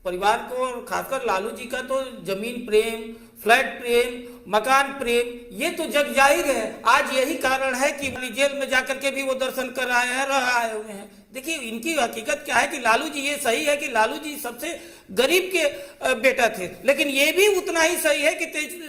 परिवार को, और खासकर लालू जी का तो जमीन प्रेम, फ्लैट प्रेम, मकान प्रेम, ये तो जग जाहिर है। आज यही कारण है कि जेल में जाकर के भी वो दर्शन कर आए हैं, रह आए हुए हैं। देखिए इनकी हकीकत क्या है कि लालू जी, ये सही है कि लालू जी सबसे गरीब के बेटा थे, लेकिन ये भी उतना ही सही है कि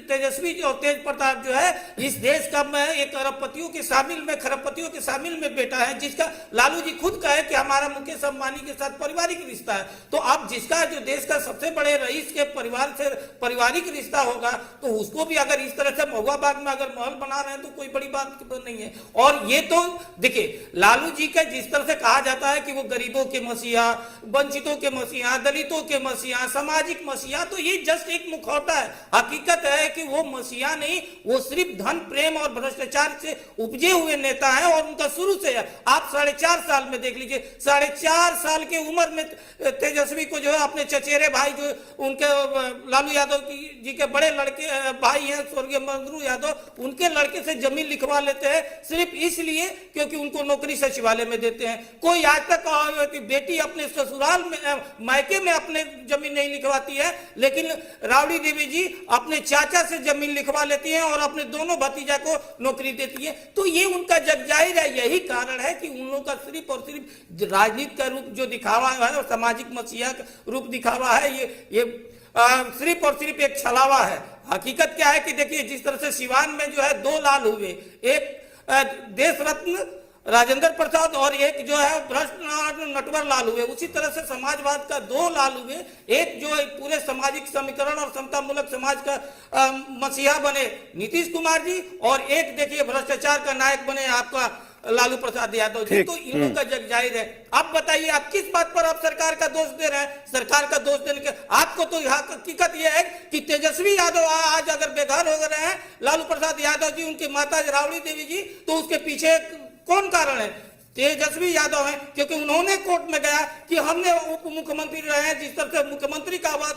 तेजस्वी और तेज प्रताप जो है इस देश का एक अरबपतियों के शामिल में, खरबपतियों के शामिल में बेटा है, जिसका लालू जी खुद कहे कि हमारा मुकेश अंबानी के साथ पारिवारिक रिश्ता है। तो अब जिसका जो देश का सबसे बड़े रईस के परिवार से पारिवारिक रिश्ता होगा, तो उसको भी अगर इस तरह से महुआ बाग में अगर महल बना रहे हैं तो कोई बड़ी बात नहीं है। और ये तो देखिए लालू जी का जिस तरह से कहा जाता है कि वो गरीबों के मसीहा, वंचितों के मसीहा, दलितों के मसीहा, सामाजिक मसीहा, तो ये जस्ट एक मुखौटा है। हकीकत है कि वो मसीहा नहीं, वो सिर्फ धन, प्रेम और भ्रष्टाचार से उपजे हुए नेता है, और उनका शुरू से है। आप 4.5 साल में देख लीजिए, 4.5 साल की उम्र में तेजस्वी को जो है अपने चचेरे भाई, जो उनके लालू यादव जी के बड़े लड़के भाई हैं स्वर्गीय मंगरू यादव, उनके लड़के से जमीन लिखवा लेते हैं सिर्फ इसलिए क्योंकि उनको नौकरी सचिवालय में देते हैं। कोई आज तक कहा कि बेटी अपने ससुराल में, मायके में अपने जमीन नहीं लिखवाती है, लेकिन राबड़ी देवी जी अपने चाचा से जमीन लिखवा लेती हैं और अपने दोनों भतीजा को नौकरी देती है। तो ये उनका जग जाहिर है। यही कारण है कि उन लोगों का सिर्फ और सिर्फ राजनीति का रूप जो दिखावा है और सामाजिक मसीहा का रूप दिखावा है, ये सिर्फ और सिर्फ एक छलावा है। हकीकत क्या है कि देखिए जिस तरह से सिवान में जो है 2 लाल हुए, एक देश रत्न राजेंद्र प्रसाद और एक जो है भ्रष्ट नटवर लाल हुए, उसी तरह से समाजवाद का 2 लाल हुए। एक जो पूरे सामाजिक समीकरण और समतामूलक समाज का मसीहा बने नीतीश कुमार जी, और एक देखिए भ्रष्टाचार का नायक बने आपका लालू प्रसाद यादव जी। तो इन लोगों का जग जाहिर है। आप बताइए आप किस बात पर आप सरकार का दोष दे रहे हैं? सरकार का दोष देने के आपको तो हकीकत यह है कि तेजस्वी यादव आज अगर बेघर हो गए हैं, लालू प्रसाद यादव जी, उनकी माता राबड़ी देवी जी, तो उसके पीछे कौन कारण है? तेजस्वी यादव है, क्योंकि उन्होंने कोर्ट में गया कि हमने उप मुख्यमंत्री रहे हैं, जिस तरह से मुख्यमंत्री का आवास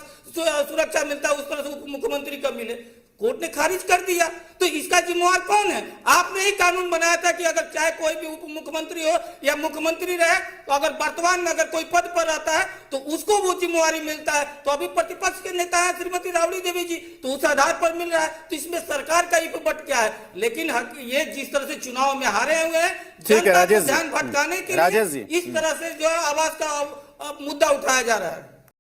सुरक्षा मिलता है उस तरह से उप मुख्यमंत्री का मिले, कोर्ट ने खारिज कर दिया। तो इसका जिम्मेवार कौन है? आपने ही कानून बनाया था कि अगर चाहे कोई भी उप मुख्यमंत्री हो या मुख्यमंत्री रहे, तो अगर वर्तमान में अगर कोई पद पर रहता है तो उसको वो जिम्मेवारी मिलता है। तो अभी प्रतिपक्ष के नेता है श्रीमती राबड़ी देवी जी, तो उस आधार पर मिल रहा है। तो इसमें सरकार का बट क्या है? लेकिन ये जिस तरह से चुनाव में हारे हुए हैं, जनता को ध्यान भटकाने के लिए इस तरह से जो आवाज का मुद्दा उठाया जा रहा है।